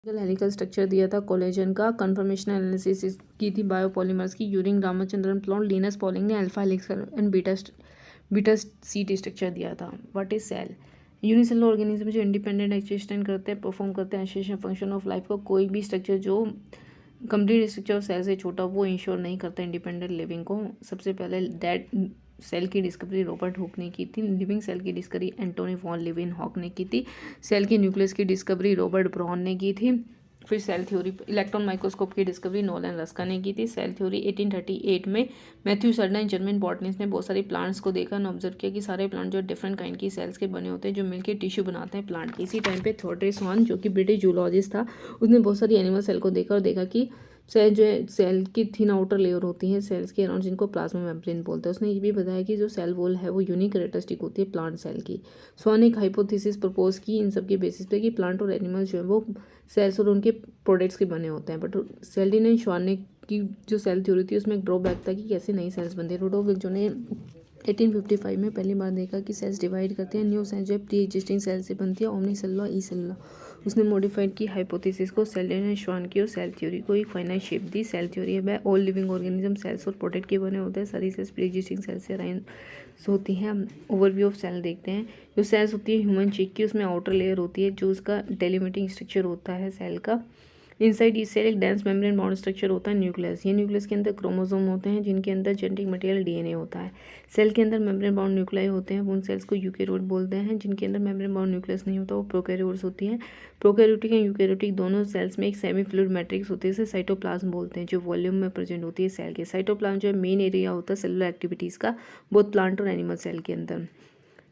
Helical structure दिया था collagen का, कन्फर्मेशन एनालिसिस की थी बायोपॉलीमर्स की यूरिंग रामचंद्रन प्लॉट, लिनस पॉलिंग ने alpha helix and beta sheet structure दिया था। What is cell? Unicellular organism जो इंडिपेंडेंट एग्जिस्टेंट करते हैं, परफॉर्म करते हैं एसेंशियल फंक्शन ऑफ लाइफ को। कोई भी स्ट्रक्चर जो कंप्लीट स्ट्रक्चर ऑफ सेल से छोटा वो इंश्योर नहीं करता इंडिपेंडेंट लिविंग को। सबसे पहले डेड सेल की डिस्कवरी रॉबर्ट हुक ने की थी। लिविंग सेल की डिस्कवरी एंटोनी वॉन लीवेनहॉक ने की थी। सेल के न्यूक्लियस की डिस्कवरी रॉबर्ट ब्राउन ने की थी। फिर सेल थ्योरी, इलेक्ट्रॉन माइक्रोस्कोप की डिस्कवरी नोलन रस्का ने की थी। सेल थ्योरी 1838 में मैथ्यू सर्डन जर्मन बॉटनिस्ट ने बहुत सारी प्लांट्स को देखा और ऑब्जर्व किया कि सारे प्लांट जो डिफरेंट काइंड की सेल्स के बने होते हैं जो मिलकर टिश्यू बनाते हैं प्लांट के। इसी टाइम पे थॉडरे स्वान जो कि ब्रिटिश जूलॉजिस्ट था, उसने बहुत सारी एनिमल सेल को देखा और देखा कि सेल जो है सेल की थिन आउटर लेयर होती है सेल्स के अराउंड, जिनको प्लाज्मा मेम्ब्रेन बोलते हैं। उसने ये भी बताया कि जो सेल वॉल है वो यूनिक कैरेक्टरिस्टिक होती है प्लांट सेल की। स्वान ने एक हाइपोथेसिस प्रपोज की इन सब के बेसिस पे कि प्लांट और एनिमल जो है वो सेल्स और उनके प्रोडक्ट्स के बने होते हैं। बट सेल्डिन एंड स्वान ने की जो सेल थ्योरी थी उसमें एक ड्रॉबैक था कि कैसे नई सेल्स बनती है। रुडोल्फ जो ने 1855 में पहली बार देखा कि सेल्स डिवाइड करते हैं, न्यू सेल जो है प्री एग्जिस्टिंग सेल से बनती है, ओमनी सेलुलर ई सेलुलर। उसने मॉडिफाइड की हाइपोथेसिस को, सेल्डिन एंड श्वान की, और सेल थ्योरी को एक फाइनाइट शेप दी। सेल थ्योरी है ऑल लिविंग ऑर्गेनिज्म सेल्स और प्रोडक्ट के बने होते हैं। सारी सेल्स प्री एग्जिस्टिंग सेल से अराइज होती हैं। ओवरव्यू ऑफ सेल देखते हैं। जो सेल्स होती है ह्यूमन चीक की, उसमें आउटर लेयर होती है जो उसका डेलिमिटिंग स्ट्रक्चर होता है सेल का। इनसाइड इस सेल एक डेंस मेम्ब्रेन बाउंड स्ट्रक्चर होता है न्यूक्लियस। ये न्यूक्लियस के अंदर क्रोमोसोम होते हैं जिनके अंदर जेनेटिक मटेरियल डीएनए होता है। सेल के अंदर मेम्ब्रेन बाउंड न्यूक्लियाई होते हैं, उन सेल्स को यूकेरियोट बोलते हैं। जिनके अंदर मेम्ब्रेन बाउंड न्यूक्लियस नहीं होता वो प्रोकैरियोट्स होती हैं। प्रोकैरियोटिक एंड यूकेरियोटिक दोनों सेल्स में एक सेमी फ्लूइड मैट्रिक्स होती है, इसे साइटोप्लाज्म बोलते हैं, जो वॉल्यूम में प्रेजेंट होती है सेल के। साइटोप्लाज्म जो है मेन एरिया होता है सेलुलर एक्टिविटीज़ का, बोथ प्लांट और एनिमल सेल के अंदर।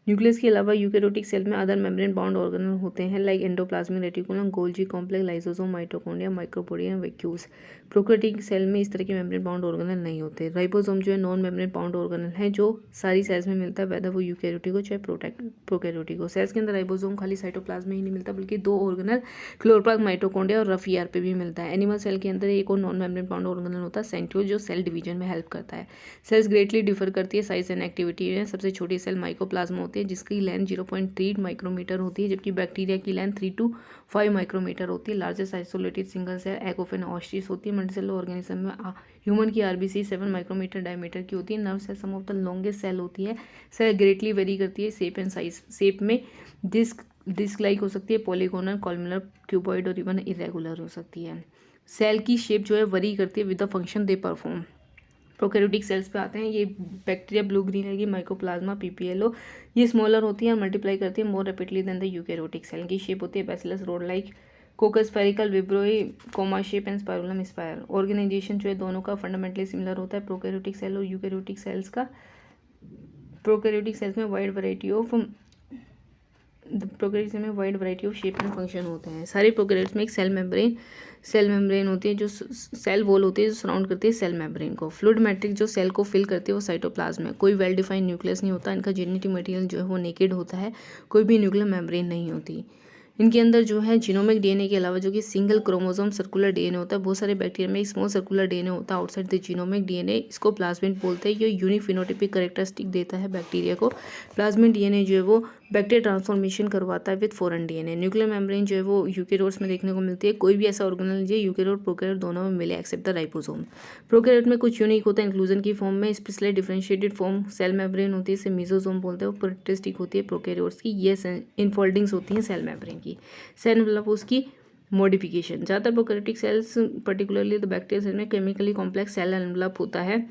न्यूक्लियस के अलावा यूकेरियोटिक सेल में अदर मेम्ब्रेन बाउंड ऑर्गेनल होते हैं like endoplasmic reticulum, Golgi complex, lysosome, mitochondria, micropodia, vacuoles. Prokaryotic cell में इस तरह के मेम्ब्रेन बाउंड ऑर्गेनल नहीं होते। राइबोसोम जो है नॉन मेम्ब्रेन बाउंड ऑर्गेनल है जो सारी सेल्स में मिलता है, वेदर वो यूकेरियोटिक हो चाहे प्रोकैरियोटिक हो। सेल्स के अंदर राइबोसोम खाली साइटोप्लाज्म में ही नहीं मिलता बल्कि दो ऑर्गेनल क्लोरोप्लास्ट, माइटोकॉन्ड्रिया और रफ ईआर पे भी मिलता है। एनिमल सेल के अंदर एक और नॉन मेम्ब्रेन बाउंड ऑर्गेनल होता है सेंट्रियोल, जो सेल डिवीजन में हेल्प करता है। सेल्स ग्रेटली डिफर करती है साइज एंड एक्टिविटी में। सबसे छोटी सेल माइकोप्लाज्म होती है जिसकी लेंथ 0.3 माइक्रोमीटर होती है, जबकि बैक्टीरिया की लेंथ 3 to 5 माइक्रोमीटर होती है। Largest isolated single cell egg of an ostrich होती है। मल्टीसेलुलर ऑर्गेनिज्म में ह्यूमन की आरबीसी 7 माइक्रोमीटर डायमीटर की होती है। Nerve cell some of the longest cell होती है। सेल ग्रेटली वेरी करती है शेप एंड साइज। शेप में डिस्क लाइक हो सकती है, पॉलीगोनल, कॉलमुलर, क्यूबॉइड और इवन इरेगुलर हो सकती है। सेल की शेप जो है वरी करती है with the function they perform. Prokaryotic cells पे आते हैं। ये बैक्टीरिया ब्लू ग्रीन है, ये माइकोप्लाज्मा पीपीएलओ, ये स्मॉलर होती है और मल्टीप्लाई करती है more rapidly than the eukaryotic cell. की शेप होती है bacillus rod like, coccus spherical, vibrio, comma shape and spirillum spire. Organization जो है दोनों का फंडामेंटली सिमिलर होता है प्रोकैरियोटिक सेल और यूकेरियोटिक सेल्स का। प्रोकैरियोटिक सेल्स में वाइड वैरायटी ऑफ प्रोकैरियोट्स में wide variety of shape and function होते हैं। सारे प्रोकैरियोट्स में एक सेल मेम्ब्रेन होती है जो सेल वॉल होती है जो सराउंड करती है सेल मेम्ब्रेन को। फ्लूइड मैट्रिक्स जो सेल को फिल करती है वो साइटोप्लाज्म है। कोई वेल डिफाइंड न्यूक्लियस नहीं होता। इनका जेनेटिक मटेरियल जो है वो नेकेड होता है, कोई भी न्यूक्लियर मेम्ब्रेन नहीं होती। इनके अंदर जो है जीनोमिक डीएनए के अलावा जो कि सिंगल क्रोमोसोम सर्कुलर डीएनए होता है। बहुत सारे बैक्टीरिया में एक स्मॉल सर्कुलर डीएनए होता है आउटसाइड द जीनोमिक डीएनए, इसको प्लाज्मिड बोलते हैं। ये यूनिफिनोटिपिक कैरेक्टरिस्टिक देता है बैक्टीरिया को। प्लाज्मिड डीएनए जो है वो बैक्टीरिया ट्रांसफॉर्मेशन करवाता है with foreign DNA. Nuclear membrane जो है वो यूकेरियोट्स में देखने को मिलती है। कोई भी ऐसा ऑर्गेनल जो यूकेरियोट प्रोकैरियोट दोनों में मिले एक्सेप्ट द राइबोसोम। प्रोकैरियोट में कुछ यूनिक होता है इंक्लूजन की फॉर्म में, specially differentiated form cell membrane होती है, इसे मेसोसोम बोलते हैं। वो कैरेक्टरिस्टिक होती है प्रोकैरियोट्स की, ये इनफोल्डिंग्स होती हैं सेल मेम्ब्रेन की। सेल मतलब उसकी मॉडिफिकेशन। ज़्यादातर prokaryotic cells particularly the bacteria cell में केमिकली कॉम्प्लेक्स सेल एनवलप होता है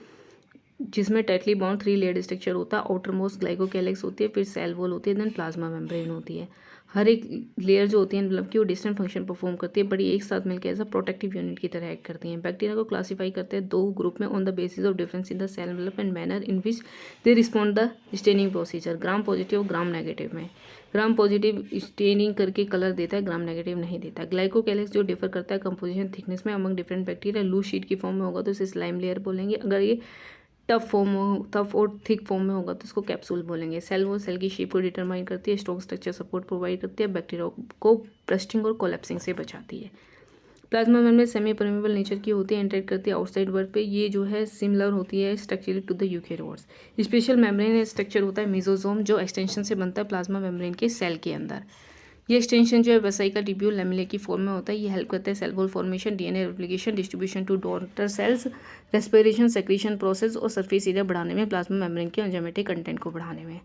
जिसमें टाइटली बाउंड 3 लेयर्ड स्ट्रक्चर होता है। आउटर मोस्ट ग्लाइकोकैलिक्स होती है, फिर सेल वॉल होती है, देन प्लाज्मा मेम्ब्रेन होती है। हर एक लेयर जो होती है मतलब कि वो डिस्टेंट फंक्शन परफॉर्म करती है, बट ये एक साथ मिलकर एज अ प्रोटेक्टिव यूनिट की तरह एक्ट करती हैं। बैक्टीरिया को क्लासीफाई करते हैं दो ग्रुप में on the basis of difference in the cell development manner in which they respond the staining procedure. Gram positive gram negative में, ग्राम पॉजिटिव स्टेनिंग करके कलर देता है, ग्राम नेगेटिव नहीं देता। ग्लाइकोकैलिक्स जो डिफर करता है कंपोजिशन थिकनेस में among different bacteria. Loose sheet की फॉर्म में होगा तो इसे स्लाइम लेयर बोलेंगे। अगर ये टफ और थिक फॉर्म में होगा तो इसको कैप्सूल बोलेंगे। सेल वो सेल की शेप को डिटरमाइन करती है, स्ट्रॉन्ग स्ट्रक्चर सपोर्ट प्रोवाइड करती है, बैक्टीरिया को ब्रस्टिंग और कोलैप्सिंग से बचाती है। Plasma membrane semi permeable nature की होती है, इंटरेक्ट करती है आउटसाइड वर्ल्ड पे। ये जो है सिमिलर होती है structurally to the eukaryotes. Special membrane structure होता है मेसोसोम जो एक्सटेंशन से बनता है प्लाज्मा मेम्ब्रेन के सेल के अंदर। ये एक्सटेंशन जो है वेसिकल ट्यूब्यूल लैमेला की फॉर्म में होता है। ये हेल्प करता है cell wall formation, DNA replication, distribution to daughter cells, respiration, secretion process और सरफेस एरिया बढ़ाने में, प्लाज्मा मेम्ब्रेन के एंजाइमेटिक कंटेंट को बढ़ाने में।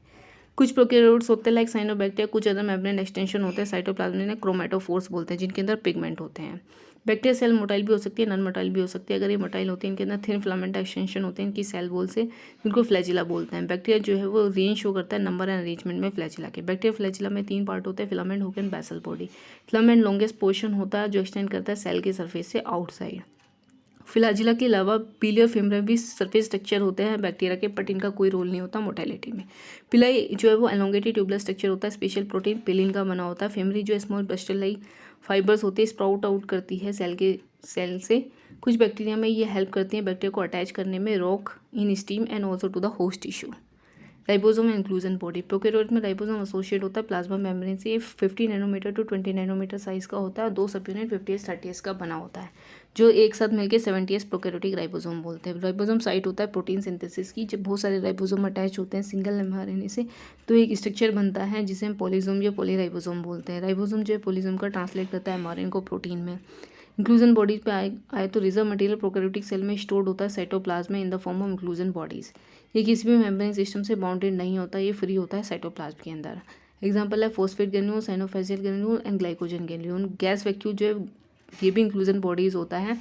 कुछ प्रोकैरियोट्स होते हैं लाइक साइनोबैक्टीरिया, कुछ अदर मेम्ब्रेन एक्सटेंशन होते हैं साइटोप्लाज्म में क्रोमेटोफोर्स बोलते हैं, जिनके अंदर पिगमेंट होते हैं। बैक्टीरिया सेल मोटाइल भी हो सकती है, नॉन मोटाइल भी हो सकती है। अगर ये मोटाइल होती है, इनके अंदर थिन फिलामेंट एक्सटेंशन होते हैं इनकी सेल वॉल से, जिनको फ्लैजिला बोलते हैं। बैक्टीरिया जो है वो रेंज शो करता है नंबर एंड अरेंजमेंट में फ्लैजिला के। बैक्टीरिया फ्लैजिला में 3 पार्ट होते हैं, filament, hook and basal body. Filament longest portion होता है जो एक्सटेंड करता है सेल के सरफेस से आउटसाइड। फ्लैजिला के अलावा पीली और फिमरा भी सरफेस स्ट्रक्चर होते हैं बैक्टीरिया के, बट इनका कोई रोल नहीं होता मोटेलिटी में। पिलाई जो है वो एलोंगेटेड ट्यूबुलर स्ट्रक्चर होता है, स्पेशल प्रोटीन पिलिन का बना होता है। फिमरी जो स्मॉल ब्रस्टल लाइक फाइबर्स होते हैं, स्प्राउट आउट करती है सेल से। कुछ बैक्टीरिया में ये हेल्प करती हैं बैक्टीरिया को अटैच करने में, rock in stream and also to the host tissue. Ribosome inclusion body, prokaryote में राइबोसोम एसोसिएट होता है प्लाज्मा मेम्ब्रेन से। 50 नैनोमीटर टू 20 नैनोमीटर साइज का होता है और 2 सब यूनिट 50s 30s का बना होता है, जो एक साथ मिलकर 70s प्रोकैरियोटिक राइबोसोम बोलते हैं। राइबोसोम साइट होता है प्रोटीन सिंथेसिस की। जब बहुत सारे राइबोसोम अटैच होते हैं सिंगल एमआरएनए से, तो एक स्ट्रक्चर बनता है जिसे हम पॉलीसोम या पॉलीराइबोसोम बोलते हैं। राइबोसोम जो है पॉलीसोम का ट्रांसलेट करता है एमआरएनए को प्रोटीन में। इंक्लूजन बॉडीज पे आए तो रिजर्व मटेरियल प्रोकैरियोटिक सेल में स्टोर्ड होता है साइटोप्लाज्म में in the form of inclusion bodies. ये किसी भी मेम्ब्रेन सिस्टम से बाउंडेड नहीं होता, ये फ्री होता है साइटोप्लाज्म के अंदर। एग्जांपल है phosphate granule, cyanophycean granule and glycogen granule. Gas vacuole जो है ये भी इंक्लूजन बॉडीज होता है।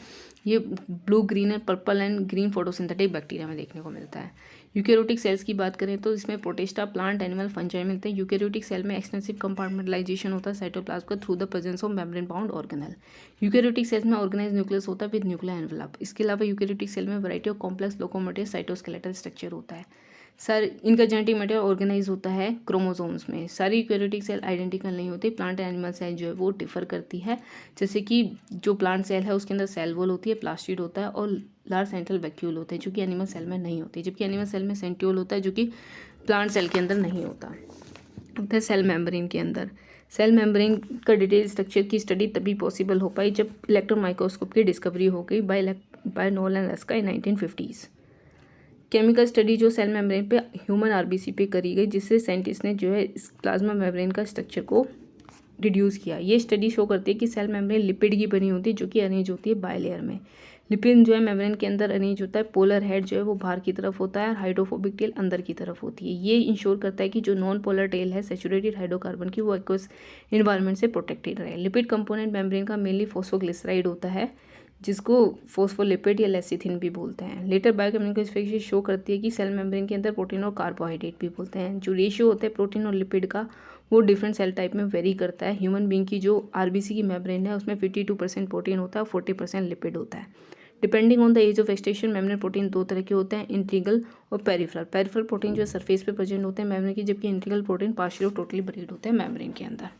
ये blue, green and purple and green photosynthetic bacteria में देखने को मिलता है। यूकैरियोटिक सेल्स की बात करें तो इसमें प्रोटिस्टा, प्लांट, एनिमल, फंजाई मिलते हैं। यूकैरियोटिक सेल में एक्सटेंसिव कंपार्टमेंटलाइजेशन होता है साइटोप्लाज्म का through the presence of membrane bound organelle. Eukaryotic cells में ऑर्गेनाइज न्यूक्लियस होता है विद न्यूक्लियर एनवेलप। इसके अलावा यूकैरियोटिक सेल में variety of complex locomotive cytoskeletal structure होता है। सर इनका जेनेटिक मटेरियल ऑर्गेनाइज होता है क्रोमोसोम्स में। सारी यूकैरियोटिक सेल आइडेंटिकल नहीं होती, प्लांट एंड एनिमल सेल जो है वो डिफर करती है। जैसे कि जो प्लांट सेल है उसके अंदर सेल वॉल होती है, प्लास्टिड होता है और लार्ज सेंट्रल वैक्यूल होते हैं, जो कि एनिमल सेल में नहीं होती, जबकि एनिमल सेल में सेंट्रियोल होता है जो कि प्लांट सेल के अंदर नहीं होता। होता है सेल मेम्ब्रेन के अंदर। सेल मेम्ब्रेन का डिटेल स्ट्रक्चर की स्टडी तभी पॉसिबल हो पाई जब इलेक्ट्रॉन माइक्रोस्कोप की डिस्कवरी हो गई by Knoll and Ruska in 1950s। Chemical study जो सेल मेम्ब्रेन पे ह्यूमन आरबीसी पे करी गई, जिससे साइंटिस्ट ने जो है इस प्लाज्मा मेम्ब्रेन का स्ट्रक्चर को डिड्यूस किया। ये स्टडी शो करती है कि सेल मेम्ब्रेन लिपिड की बनी होती है जो कि अरेंज होती है बायलेयर में। लिपिड जो है मेम्ब्रेन के अंदर अरेंज होता है, पोलर हेड जो है वो बाहर की तरफ होता है और हाइड्रोफोबिक टेल अंदर की तरफ होती है। ये इंश्योर करता है कि जो नॉन पोलर टेल है सैचुरेटेड हाइड्रोकार्बन की, वो एक्वस इन्वायरमेंट से प्रोटेक्टेड रहे। लिपिड कंपोनेंट मेम्ब्रेन का मेनली फॉस्फोग्लिसराइड होता है, जिसको फॉस्फोलिपिड या लेसिथिन भी बोलते हैं। लेटर बायोकेमिकल स्पेक्ट्रम शो करती है कि सेल मेम्ब्रेन के अंदर प्रोटीन और कार्बोहाइड्रेट भी बोलते हैं। जो रेशियो होता है प्रोटीन और लिपिड का, वो डिफरेंट सेल टाइप में वेरी करता है। ह्यूमन बींग की जो आरबीसी की मेम्ब्रेन है उसमें 52% प्रोटीन होता है, 40% लिपिड होता है। Depending on the age of extension membrane protein 2 तरह के होते हैं, इंटीग्रल और पेरिफेरल। पेरिफेरल प्रोटीन जो है सरफेस पे प्रेजेंट होते हैं मेम्ब्रेन की, जबकि इंटीग्रल प्रोटीन पार्शियल और टोटली बरीड होते हैं मेम्ब्रेन के अंदर।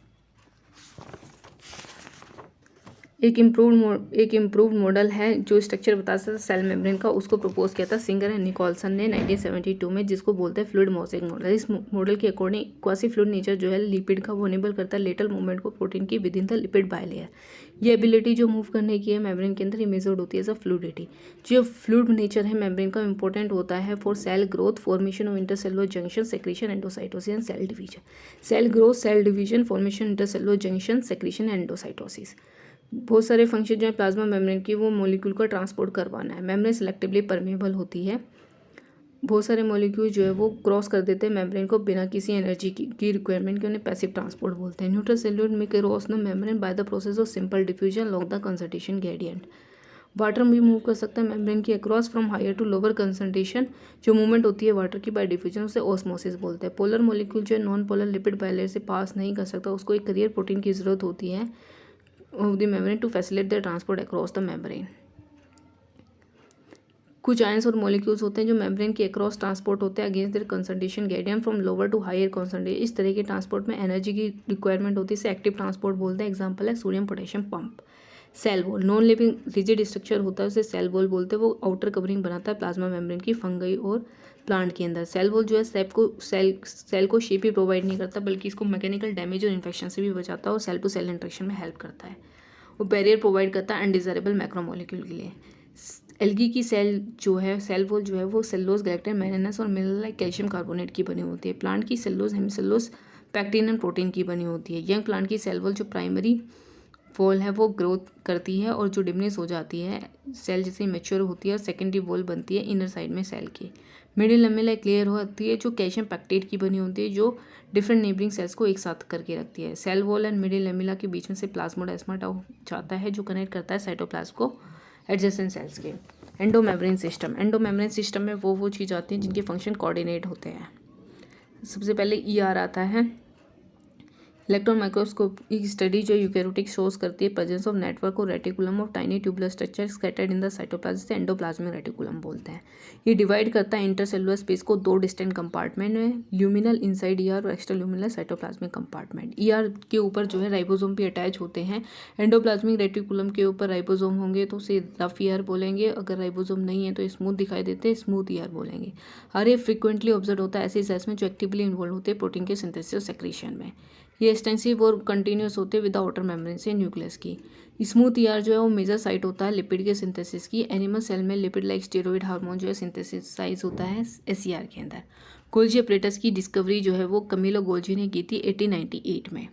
एक इम्प्रूव्ड मॉडल है जो स्ट्रक्चर बताता था सेल मेम्ब्रेन का, उसको प्रपोज किया था सिंगर एंड निकोलसन ने 1972 में, जिसको बोलते हैं फ्लूइड मोज़ेक मॉडल। इस मॉडल के अकॉर्डिंग क्वासी फ्लूइड नेचर जो है लिपिड का, वो इनेबल करता है लेटरल मूवमेंट को प्रोटीन की with in the lipid bilayer. ये एबिलिटी जो मूव करने की है मेम्ब्रेन के अंदर, ये मेजर्ड होती है एज अ फ्लूइडिटी। जो फ्लूइड नेचर है मेम्ब्रेन का इंपॉर्टेंट होता है for cell growth, formation of intercellular junction, secretion, endocytosis and cell division. Cell growth, cell division, formation, intercellular junction, secretion and endocytosis. बहुत सारे फंक्शन जो है प्लाज्मा मेम्ब्रेन की, वो मॉलिक्यूल का ट्रांसपोर्ट करवाना है। मेम्ब्रेन सेलेक्टिवली परमेबल होती है। बहुत सारे मॉलिक्यूल जो है वो क्रॉस कर देते हैं मेम्ब्रेन को बिना किसी एनर्जी की रिक्वायरमेंट के, उन्हें पैसिव ट्रांसपोर्ट बोलते हैं। न्यूट्रल सेल्यूलर में cross the membrane by the process of simple diffusion long the concentration gradient. Water भी मूव कर सकता है मेम्ब्रेन की across from higher to lower concentration. जो मूवमेंट होती है वाटर की बाय डिफ्यूजन, उसे ऑस्मोसिस बोलते हैं। पोलर मॉलिक्यूल जो है नॉन पोलर लिपिड बायलेयर से पास नहीं कर सकता, उसको एक करियर प्रोटीन की जरूरत होती है of the membrane to facilitate the transport across the membrane। कुछ आयंस और मॉलिक्यूल्स होते हैं जो मेम्ब्रेन के अक्रॉस ट्रांसपोर्ट होते हैं against their concentration gradient from lower to higher concentration. इस तरह के ट्रांसपोर्ट में एनर्जी की रिक्वायरमेंट होती है, इसे एक्टिव ट्रांसपोर्ट बोलते हैं। एग्जांपल है sodium potassium pump. Cell wall non living rigid structure होता है, उसे सेल वॉल बोलते हैं। वो आउटर कवरिंग बनाता है प्लाज्मा मेम्ब्रेन की, फंगई और प्लांट के अंदर। सेल वॉल जो है सेल को शेप ही प्रोवाइड नहीं करता, बल्कि इसको मैकेनिकल डैमेज और इन्फेक्शन से भी बचाता है और सेल टू सेल इंटरेक्शन में हेल्प करता है। वो बैरियर प्रोवाइड करता है अनडिजायरेबल मैक्रोमोलिक्यूल के लिए। एल्गी की सेल वॉल जो है वो सेलुलोज, गैलेक्टिन, मैग्नीशियस और मिनरल लाइक कैल्शियम कार्बोनेट की बनी होती है। प्लांट की cellulose, hemicellulose, pectin and protein की बनी होती है। यंग प्लांट की सेल वॉल जो प्राइमरी वॉल है वो ग्रोथ करती है और जो डिमिनिश हो जाती है सेल जैसे मैच्योर होती है और सेकेंडरी वॉल बनती है इनर साइड में सेल की। मिडिल लमेला क्लियर होती है जो कैल्शियम पैक्टेट की बनी होती है जो डिफरेंट नेबरिंग सेल्स को एक साथ करके रखती है। Cell wall and middle lamella के बीच में से प्लाज्मोडेस्माटा जाता है जो कनेक्ट करता है साइटोप्लाज्म को एडजेसेंट सेल्स के। एंडोमेम्ब्रेन सिस्टम में वो चीज़ आती हैं जिनके फंक्शन कोऑर्डिनेट होते हैं। सबसे पहले ईआर आता है। इलेक्ट्रॉन माइक्रोस्कोपिक स्टडी जो यूकैरियोटिक शोज करती है प्रेजेंस ऑफ नेटवर्क और reticulum of tiny tubular structure scattered in the cytoplasm से एंडोप्लाज्मिक रेटिकुलम बोलते हैं। ये डिवाइड करता है इंटरसेलुलर स्पेस को दो डिस्टेंट कंपार्टमेंट में, ल्यूमिनल इनसाइड ईआर और extra luminal cytoplasmic compartment. ER के ऊपर जो है राइबोसोम भी अटैच होते हैं। एंडोप्लाज्मिक रेटिकुलम के ऊपर राइबोसोम होंगे तो उसे रफ ईआर बोलेंगे, अगर राइबोसोम नहीं है तो स्मूथ दिखाई देते हैं, स्मूथ ईआर बोलेंगे। हर ये फ्रिक्वेंटली ऑब्जर्व होता है ऐसे सेल्स में जो एक्टिवली इन्वॉल्व होते हैं प्रोटीन के सिंथेसिस और सेक्रेशन में। ये एक्सटेंसिव और कंटिन्यूस होते हैं विद आउटर मेम्ब्रेन से न्यूक्लियस की। स्मूथ ईआर जो है वो मेजर साइट होता है लिपिड के सिंथेसिस की। एनिमल सेल में लिपिड लाइक स्टेरॉइड हार्मोन जो है सिंथेसाइज होता है एसईआर के अंदर। गोल्जी अपरेटस की डिस्कवरी जो है वो कमिलो गोल्जी ने की थी 1898 में।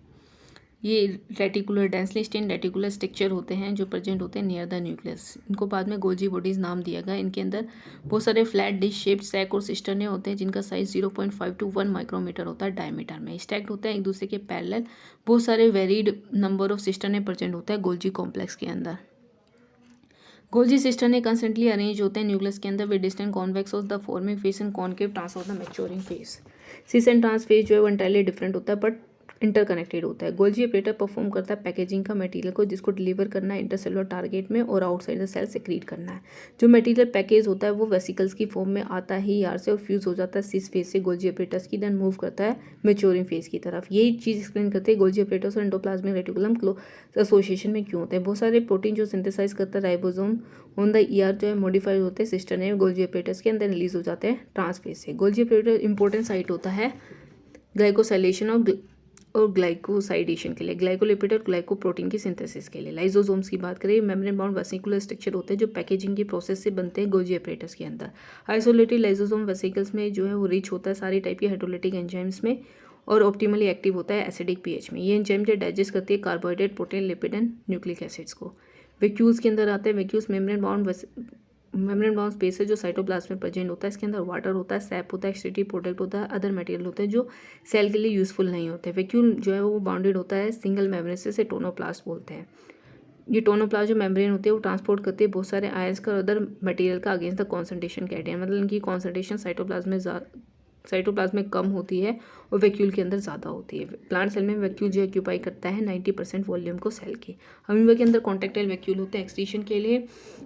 ये reticular densely stain reticular structure होते हैं जो प्रेजेंट होते हैं नियर द न्यूक्लियस। इनको बाद में गोल्जी बॉडीज नाम दिया गया। इनके अंदर बहुत सारे फ्लैट डिश शेप्ड सैक और सिस्टर्ने होते हैं जिनका साइज 0.5 to 1 माइक्रोमीटर होता है डायमीटर में। स्टैक्ड होते हैं एक दूसरे के पैरेलल। बहुत सारे varied number of cisternae present होता है गोल्जी कॉम्प्लेक्स के अंदर। गोल्जी सिस्टर्ने कंस्टेंटली अरेंज होते हैं न्यूक्लियस के अंदर with distant convex of the forming face and concave trans of the maturing face. Cis and trans face जो है वो इंटायरली डिफरेंट होता है बट इंटरकनेक्टेड होता है। गोल्जी ऑपरेटर परफॉर्म करता है पैकेजिंग का मटेरियल को जिसको डिलीवर करना है इंटरसेलुलर टारगेट में और आउटसाइड द सेल सेक्रीट करना है। जो मटेरियल पैकेज होता है वो वेसिकल्स की फॉर्म में आता है ईआर से और फ्यूज हो जाता है सिस फेज से गोल्जी ऑपरेटर्स की, देन मूव करता है मैच्योरिंग फेज की तरफ। यही चीज़ एक्सप्लेन करते हैं गोल्जी ऑपरेटर्स और एंडोप्लाज्मिक रेटिकुलम क्लोज एसोसिएशन में क्यों होते हैं। बहुत सारे प्रोटीन जो सिंथेसाइज करता है राइबोसोम ऑन द ईआर जो है मॉडिफाइड होते हैं सिस्टर्ने गोल्जी ऑपरेटर्स के अंदर रिलीज हो जाते हैं ट्रांसफेज से। गोल्जी ऑपरेटर इंपॉर्टेंट साइट होता है ग्लाइकोसाइलेशन और ग्लाइकोसाइडेशन के लिए, ग्लाइकोलिपिड और ग्लाइकोप्रोटीन की सिंथेसिस के लिए। लाइसोसोम्स की बात करें मेम्ब्रेन बाउंड वेसिकुलर स्ट्रक्चर होते हैं जो पैकेजिंग की प्रोसेस से बनते हैं गोल्जी ऑपरेटर्स के अंदर। आइसोलेटेड लाइसोसोम वेसिकल्स में जो है वो रिच होता है सारी टाइप के हाइड्रोलाइटिक एंजाइम्स में और ऑप्टिमली एक्टिव होता है एसिडिक पीएच में। ये एंजाइम जो डाइजेस्ट करती है carbohydrate protein lipid and nucleic acids को। वैक्यूल्स के अंदर आते हैं। वैक्यूल्स मेम्ब्रेन बाउंड स्पेस है जो साइटोप्लाज्म में प्रेजेंट होता है। इसके अंदर वाटर होता है, सैप होता है, एक्सक्रीटरी प्रोडक्ट होता है, अदर मटेरियल होते हैं जो सेल के लिए यूजफुल नहीं होते। वैक्यूल जो है वो बाउंडेड होता है सिंगल मेम्ब्रेन से टोनोप्लास्ट बोलते हैं। ये टोनोप्लास्ट जो मेम्ब्रेन होती है वो ट्रांसपोर्ट करती है बहुत सारे आयंस का और अदर मटेरियल का अगेंस्ट द कॉन्सेंट्रेशन कैटायन। मतलब इनकी कॉन्सेंट्रेशन साइटोप्लाज्म में कम होती है और वैक्यूल के अंदर ज़्यादा होती है। प्लांट सेल में वैक्यूल जो ऑक्यूपाई करता है 90% वॉल्यूम को सेल की। अमीबा के अंदर कॉन्टेक्टाइल वैक्यूल होते हैं एक्सक्रीशन के लिए।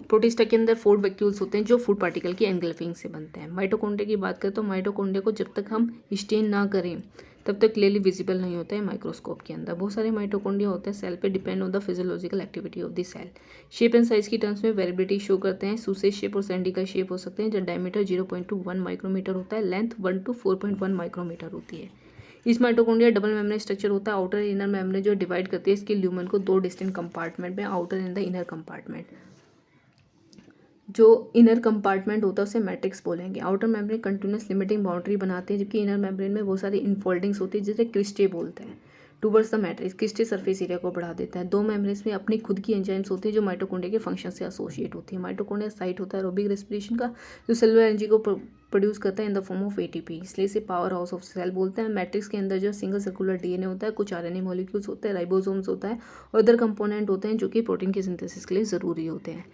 प्रोटिस्टा के अंदर फूड वैक्यूल्स होते हैं जो फूड पार्टिकल की एंगल्फिंग से बनते हैं। माइटोकॉन्ड्रिया की बात करें तो माइटोकॉन्ड्रिया को जब तक हम स्टेन ना करें तब तक क्लियरली विजिबल नहीं होता है माइक्रोस्कोप के अंदर। बहुत सारे माइटोकॉन्ड्रिया होते हैं सेल पे depend on the physiological activity of the cell. Shape and size की टर्म्स में वेरिएबिलिटी शो करते हैं। सूसेज शेप और सिलिंड्रिकल शेप हो सकते हैं जब डायमीटर 0.1 माइक्रोमीटर होता है, लेंथ 1 to 4.1 माइक्रोमीटर होती है। इस माइटोकॉन्ड्रिया डबल मेम्ब्रेन स्ट्रक्चर होता है। आउटर इनर मेम्ब्रेन जो डिवाइड करती है इसके ल्यूमन को दो डिस्टिंक्ट कंपार्टमेंट में, outer and the inner compartment. जो इनर कंपार्टमेंट होता है उसे मैट्रिक्स बोलेंगे। Outer membrane continuous limiting boundary बनाते हैं जबकि इनर मेम्ब्रेन में बहुत सारी इनफोल्डिंग्स होती है जिसे क्रिस्टे बोलते हैं। Towards the matrix cristae surface area को बढ़ा देता है। दो मेम्ब्रेन्स में अपनी खुद की एंजाइम्स होती है जो माइटोकॉन्ड्रिया के फंक्शन से एसोसिएट होती है। माइटोकॉन्ड्रिया साइट होता है एरोबिक रेस्पिरेशन का जो सेलुलर एनर्जी को प्रोड्यूस करता है in the form of ATP, इसलिए इसे पावर हाउस ऑफ सेल बोलते हैं। मैट्रिक्स के अंदर जो सिंगल सर्कुलर डीएनए होता है, कुछ आरएनए मॉलिक्यूल्स होते हैं, राइबोसोम्स होता है और अदर कंपोनेंट होते हैं जो कि प्रोटीन के सिंथेसिस के लिए ज़रूरी होते हैं।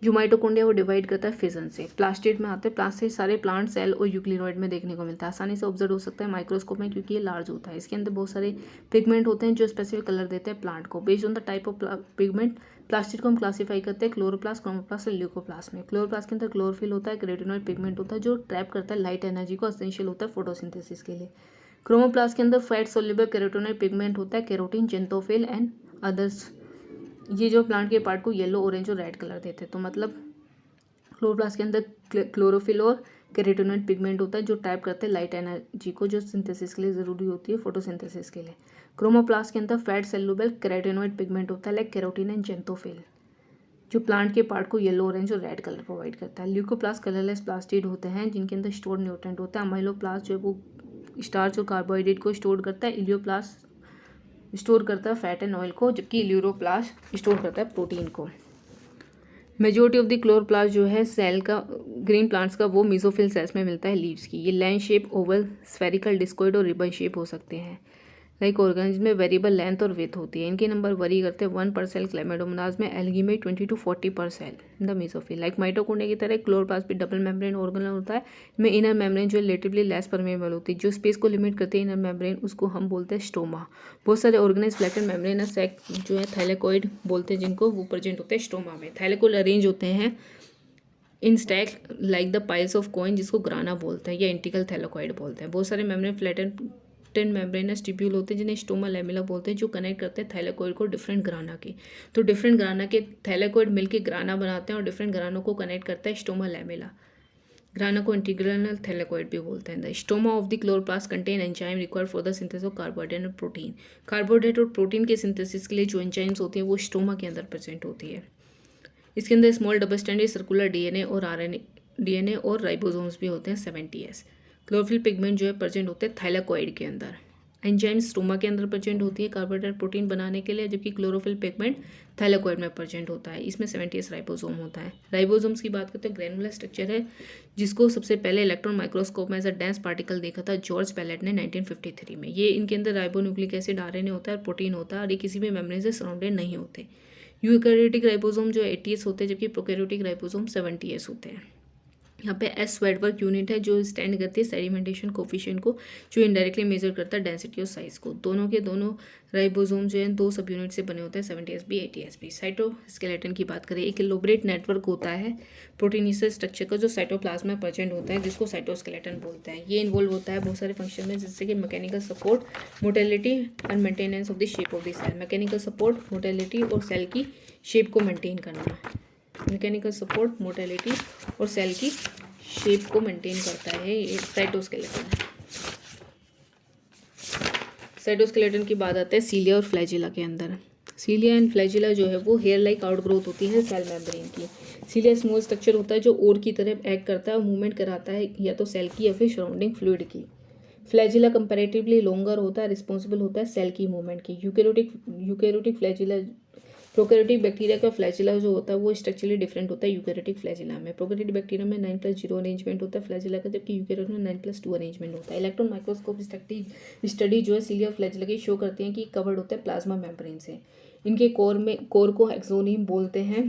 जो माइटोकॉन्ड्रिया वो डिवाइड करता है फिजन से। प्लास्टिड में आते हैं। प्लास्टिड सारे प्लांट सेल और यूक्लिनोइड में देखने को मिलता है। आसानी से ऑब्जर्व हो सकता है माइक्रोस्कोप में क्योंकि ये लार्ज होता है। इसके अंदर बहुत सारे पिगमेंट होते हैं जो स्पेसिफिक कलर देते हैं प्लांट को। Based on the type of pigment plastid को हम क्लासीफाई करते हैं क्लोरोप्लास्ट, क्रोमोप्लास्ट और ल्यूकोप्लास्ट में। क्लोरोप्लास्ट के अंदर क्लोरोफिल होता है, कैरोटीनॉइड पिगमेंट होता है जो ट्रैप करता है लाइट एनर्जी को, एसेंशियल होता है फोटोसिंथेसिस के लिए। क्रोमोप्लास्ट के अंदर फैट सोल्यूबल कैरोटीनॉइड पिगमेंट होता है, कैरोटीन, जेंथोफिल एंड अदर्स। ये जो प्लांट के पार्ट को येलो, ऑरेंज और रेड कलर देते हैं। तो मतलब क्लोरोप्लास्ट के अंदर क्लोरोफिल और कैरोटीनॉइड पिगमेंट होता है जो ट्रैप करते हैं लाइट एनर्जी को जो सिंथेसिस के लिए ज़रूरी होती है फोटोसिंथेसिस के लिए। क्रोमोप्लास्ट के अंदर फैट सेलुबल कैरोटीनॉइड पिगमेंट होता है लाइक कैरोटीन एंड जेंथोफिल जो प्लांट के पार्ट को येलो, ऑरेंज और रेड कलर प्रोवाइड करता है। ल्यूकोप्लास्ट कलरलेस प्लास्टिड होते हैं जिनके अंदर स्टोर्ड न्यूट्रिएंट होता है। अमाइलोप्लास्ट जो है वो स्टार्च और कार्बोहाइड्रेट को स्टोर करता है, इलियोप्लास्ट स्टोर करता है फैट एंड ऑयल को, जबकि इलियोप्लास्ट स्टोर करता है प्रोटीन को। मेजोरिटी ऑफ द क्लोरोप्लास्ट जो है सेल का ग्रीन प्लांट्स का वो मेसोफिल सेल्स में मिलता है लीव्स की। ये land shape, Oval, spherical, discoid और रिबन शेप हो सकते हैं। लाइक ऑर्गेनिज्म में वेरिएबल लेंथ और विड्थ होती है। इनके नंबर वरी करते हैं 1 पर सेल क्लेमाइडोमोनास में, एल्गी में 20 to 40 पर cell in the mesophyll. Like mitochondria की तरह क्लोरोप्लास्ट भी डबल मेम्ब्रेन ऑर्गेनल होता है। इनमें इनर मेम्ब्रेन जो रिलेटिवली लेस परमेबल होती है, जो स्पेस को लिमिट करती है इनर मेम्ब्रेन, उसको हम बोलते हैं स्टोमा। बहुत सारे ऑर्गेनाइज फ्लैटेंड मेम्ब्रेन सैक जो है थैलेकोइड बोलते हैं जिनको, वो प्रेजेंट होते हैं स्टोमा में। थैलेकोइड अरेंज होते हैं in stack like the piles of coin, जिसको ग्राना बोलते हैं या इंटिकल थैलेकोइड बोलते हैं। बहुत सारे मेम्ब्रेन फ्लैटेंड मेम्ब्रेनस ट्यूब्यूल होते हैं जिन्हें स्टोमा लैमेला बोलते हैं, जो कनेक्ट करते हैं थैलेकोइड को डिफरेंट ग्राना के। तो डिफरेंट ग्राना के थैलेकोइड मिलकर ग्राना बनाते हैं और डिफरेंट ग्रानों को कनेक्ट करता है स्टोमा लैमेला। ग्राना को इंटीग्रल थैलेकोइड भी बोलते हैं। The stoma of the chloroplast contain enzyme required for the synthesis of carbohydrate और प्रोटीन। कार्बोहाइड्रेट और प्रोटीन के सिंथेसिस के लिए जो एंजाइम्स होती हैं वो स्टोमा के अंदर प्रेजेंट होती है। इसके अंदर small double standard circular DNA और राइबोसोम्स भी होते हैं 70S। क्लोरोफिल पिगमेंट जो है प्रेजेंट होते हैं थाइलाकोइड के अंदर। एंजाइम स्टोमा के अंदर प्रेजेंट होती है कार्बोहाइड्रेट प्रोटीन बनाने के लिए, जबकि क्लोरोफिल पिगमेंट थाइलाकोइड में प्रेजेंट होता है। इसमें 70S राइबोसोम होता है। राइबोसोम्स की बात करते हैं, ग्रैनुलर स्ट्रक्चर है जिसको सबसे पहले इलेक्ट्रॉन माइक्रोस्कोप में एज अ डेंस पार्टिकल देखा था जॉर्ज पैलेट ने 1953 में। ये इनके अंदर राइबोन्यूक्लिक एसिड आरएनए होता है और प्रोटीन होता है, और ये किसी भी मेम्ब्रेन से सराउंडेड नहीं होते। यूकैरियोटिक राइबोसोम जो 80S होते हैं, जबकि प्रोकैरियोटिक राइबोसोम 70S होते हैं। यहाँ पे एस वेडवर्क यूनिट है जो स्टैंड करती है सेडिमेंटेशन कोफिशिएंट को, जो इनडायरेक्टली मेजर करता है डेंसिटी और साइज को। दोनों के दोनों राइबोसोम जो है 2 सब यूनिट से बने होते हैं, 70S भी 80S भी। साइटोस्केलेटन की बात करें, एक इलोबरेट नेटवर्क होता है प्रोटीनीसस स्ट्रक्चर का जो साइटोप्लाज्म में प्रेजेंट होता है, जिसको साइटोस्केलेटन बोलते हैं। ये इन्वॉल्व होता है बहुत सारे फंक्शन में, जैसे कि mechanical support, motility and maintenance of the shape of the cell. Mechanical support, motility और सेल की शेप को मेंटेन करना। मैकेनिकल सपोर्ट, मोटेलिटी और सेल की शेप को मेंटेन करता है ये साइटोस्केलेटन। साइटोस्केलेटन की बात आते हैं सीलिया और फ्लैजिला के अंदर। सीलिया एंड फ्लैजिला जो है वो हेयर लाइक आउटग्रोथ होती है सेल मेम्ब्रेन की। सीलिया स्मॉल स्ट्रक्चर होता है जो ओर की तरह एक्ट करता है और मूवमेंट कराता है या तो सेल की या फिर सराउंडिंग फ्लूइड की। फ्लैजिला कंपैरेटिवली लॉन्गर होता है, रिस्पॉन्सिबल होता है सेल की मूवमेंट की। यूकैरियोटिक फ्लैजिला, प्रोकैरियोटिक बैक्टीरिया का फ्लैजिला जो होता है वो स्ट्रक्चरली डिफरेंट होता है यूकैरियोटिक फ्लैजिला में। प्रोकैरियोटिक बैक्टीरिया में 9+0 अरेंजमेंट होता है फ्लैजिला का, जबकि यूकैरियोट में 9+2 अरेंजमेंट होता है। इलेक्ट्रॉन माइक्रोस्कोप स्टडी जो है सीलिया फ्लैजिला की शो करती है कि कवर्ड होता है प्लाज्मा मेम्ब्रेन से। इनके कोर को एक्सोनियम बोलते हैं,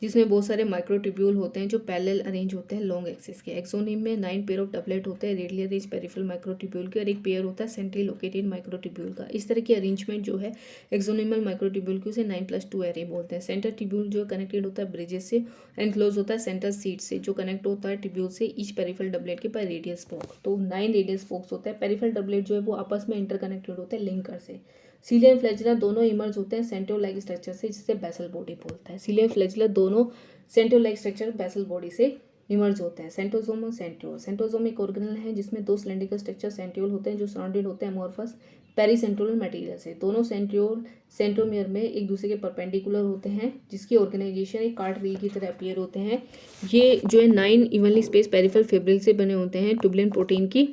जिसमें बहुत सारे माइक्रोट्यूब्यूल होते हैं जो पैरेलल अरेंज होते हैं लॉन्ग एक्सिस के। एक्सोनियम में 9 पेयर ऑफ डबलेट होते हैं रेडियली अरेंज पेरिफेरल माइक्रोट्यूब्यूल के, और एक पेयर होता है सेंट्रली लोकेटेड माइक्रोट्यूब्यूल का। इस तरह की अरेंजमेंट जो है एक्सोनिमल माइक्रोट्यूब्यूल की, उसे 9+2 एरे बोलते हैं। सेंटर ट्यूब्यूल जो कनेक्टेड होता है ब्रिजेस से, एनक्लोज होता है सेंटर सीट से, जो कनेक्ट होता है ट्यूब्यूल से ईच पेरिफेरल डबलेट के पर रेडियल स्पोक। तो 9 रेडियल स्पोक्स होते हैं। पेरिफेरल डबलेट जो है वो आपस में इंटरकनेक्टेड होते हैं लिंकर से। सीलिया एंड फ्लैजिला दोनों इमर्ज होते हैं सेंट्रोल लाइक स्ट्रक्चर से, जिसे बेसल बॉडी बोलता है। सीलिया एंड फ्लैजिला दोनों सेंट्रोल लाइक स्ट्रक्चर बेसल बॉडी से इमर्ज होते हैं। सेंट्रोसोम और सेंट्रियोल। सेंट्रोसोम एक ऑर्गेनल है जिसमें 2 सिलेंड्रिकल स्ट्रक्चर सेंट्रियोल होते हैं जो सराउंडेड होते हैं अमोर्फस पेरीसेंट्रोल मटेरियल से। दोनों सेंट्रियोल सेंट्रोमियर में एक दूसरे के परपेंडिकुलर होते हैं, जिसकी ऑर्गेनाइजेशन एक कार्ट व्हील की तरह अपीयर होते हैं। ये जो है 9 इवनली स्पेस पेरिफेरल फिब्रिल से बने होते हैं ट्यूबुलिन प्रोटीन की।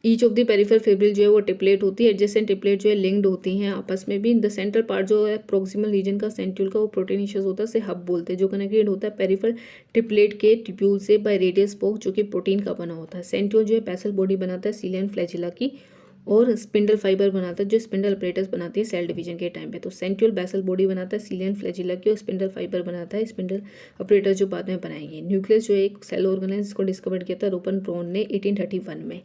Each of the peripheral fibril जो है वो टिपलेट होती है, एडजेसेंट टिपलेट जो है लिंक्ड होती हैं आपस में भी। द सेंटर पार्ट जो है प्रोक्सिमल रीजन का सेंट्रियोल का, वो प्रोटीनिशियस होता है, से हब बोलते हैं, जो कनेक्टेड होता है पेरिफेरल टिपलेट के ट्यूब्यूल से बाय रेडियल स्पोक, जो कि प्रोटीन का बना होता है। सेंट्रियोल जो है बेसल बॉडी बनाता है सीलिया एंड फ्लैजिला की, और स्पिंडल फाइबर बनाता है जो स्पिंडल अपरेटस बनाती है सेल डिवीजन के टाइम पे। तो सेंट्रियोल बेसल बॉडी बनाता है सीलिया एंड फ्लैजिला की, और स्पिंडल फाइबर बनाता है स्पिंडल अपरेटस जो बाद में बनाएंगे। न्यूक्लियस जो है एक सेल ऑर्गन है जिसको डिस्कवर किया था रूपन ब्रोन ने 1831 में।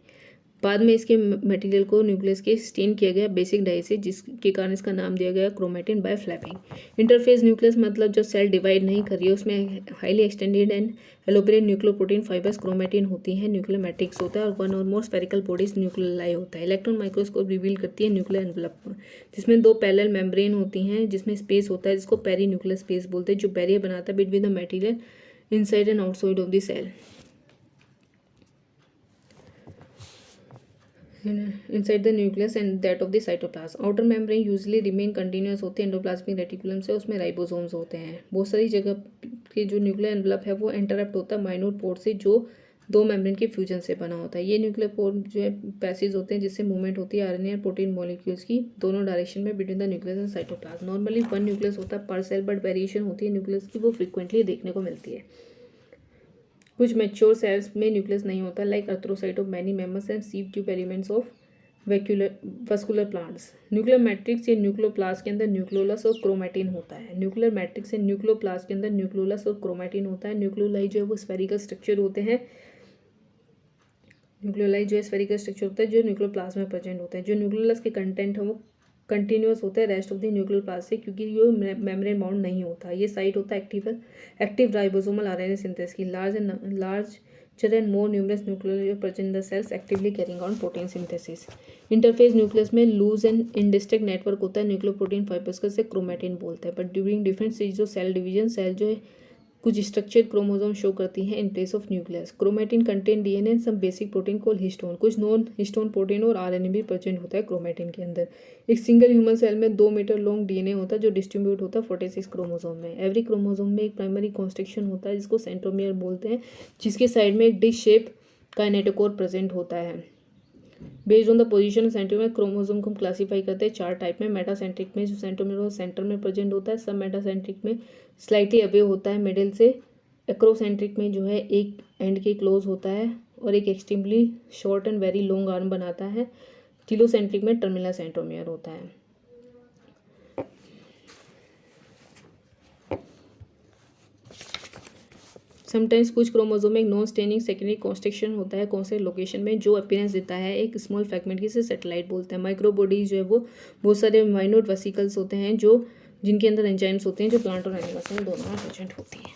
बाद में इसके मटेरियल को न्यूक्लियस के स्टेन किया गया बेसिक डाई से, जिसके कारण इसका नाम दिया गया chromatin by Flemming. Interphase nucleus मतलब जब सेल डिवाइड नहीं कर रही है उसमें highly extended and elaborate nucleoprotein fibers chromatin होती हैं, न्यूक्लियर मैट्रिक्स होता है, और 1 और मोर स्फेरिकल बॉडीज न्यूक्लियाई होता है। इलेक्ट्रॉन माइक्रोस्कोप रिवील करती है न्यूक्लियर एनवलप, जिसमें 2 पैरेलल मेम्ब्रेन होती हैं, जिसमें स्पेस होता है जिसको पेरी न्यूक्लियर स्पेस बोलते हैं, जो बैरियर बनाता है between the material inside and outside of the cell. inside the nucleus and that of the cytoplasm. outer membrane usually remain continuous होते हैं एंडोप्लाज्मिक रेटिकुलम से, उसमें राइबोसोम्स होते हैं। बहुत सारी जगह के जो न्यूक्लियर एनवलप है वो इंटरप्ट होता है माइन्यूट पोर्ट से, जो दो मेम्ब्रेन के फ्यूजन से बना होता है। ये न्यूक्लियर पोर जो है पैसेज होते हैं जिससे मूवमेंट होती है आरएनए और प्रोटीन मॉलिक्यूल्स की दोनों डायरेक्शन में between the nucleus and cytoplasm. Normally one nucleus होता है पर सेल, बट वेरिएशन होती है न्यूक्लियस की, वो फ्रिक्वेंटली देखने को मिलती है। कुछ मैच्योर सेल्स में न्यूक्लियस नहीं होता, like erythrocyte of many mammals and sieve tube elements of vascular plants. Nuclear matrix या न्यूक्लियोप्लास्ट के अंदर न्यूक्लियोलस और क्रोमैटिन होता है। न्यूक्लियर मैट्रिक्स या न्यूक्लियोप्लास्ट के अंदर न्यूक्लियोलस और क्रोमैटिन होता है। न्यूक्लियोलाई जो है वो स्फेरिकल स्ट्रक्चर होते हैं। न्यूक्लियोलाई जो है स्फेरिकल स्ट्रक्चर होता है जो न्यूक्लियोप्लास्ट में प्रेजेंट होता है। जो न्यूक्लियोलस के कंटेंट है वो कंटिन्यूस होता है रेस्ट ऑफ द न्यूक्लियोप्लास्ट से, क्योंकि ये मेम्ब्रेन बाउंड नहीं होता। ये साइट होता है एक्टिव राइबोसोमल आरएनए सिंथेसिस की। larger and more numerous nuclei present in the cells actively carrying on protein synthesis। Interphase nucleus में लूज एंड इंडिस्टिंक्ट नेटवर्क होता है न्यूक्लियोप्रोटीन फाइबर्स का, से क्रोमैटिन बोलते हैं। But during different stage of cell division cell जो है कुछ स्ट्रक्चर्ड क्रोमोसोम शो करती हैं in place of nucleus. Chromatin contain DNA and some basic protein called histone. कुछ नॉन हिस्टोन प्रोटीन और आरएनए भी प्रेजेंट होता है क्रोमैटिन के अंदर। एक सिंगल ह्यूमन सेल में 2 मीटर लॉन्ग डीएनए होता है जो डिस्ट्रीब्यूट होता है 46 क्रोमोसोम में। एवरी क्रोमोसोम में एक प्राइमरी कॉन्स्ट्रक्शन होता है जिसको सेंट्रोमियर बोलते हैं, जिसके साइड में एक डिश शेप काइनेटोकोर प्रेजेंट होता है। Based on the position centromere chromosome को हम क्लासीफाई करते हैं 4 टाइप में। मेटासेंट्रिक में जो सेंट्रोमियर सेंटर में प्रेजेंट होता है, सब मेटासेंट्रिक में स्लाइटली अवे होता है मिडिल से। एक्रोसेंट्रिक में जो है एक एंड के क्लोज होता है और एक extremely short and very long arm बनाता है। टीलोसेंट्रिक में टर्मिनल सेंट्रोमियर होता है। समटाइम्स कुछ क्रोमोसोम में एक नॉन स्टेनिंग सेकेंडरी कॉन्स्ट्रक्शन होता है कौन से लोकेशन में, जो अपीयरेंस देता है एक स्मॉल फ्रैगमेंट की, से सैटेलाइट बोलते हैं। माइक्रोबॉडी जो है वो बहुत सारे माइन्यूट वेसिकल्स होते हैं जो जिनके अंदर एंजाइम्स होते हैं जो प्लांट और एनिमल्स में दोनों में प्रेजेंट होती हैं।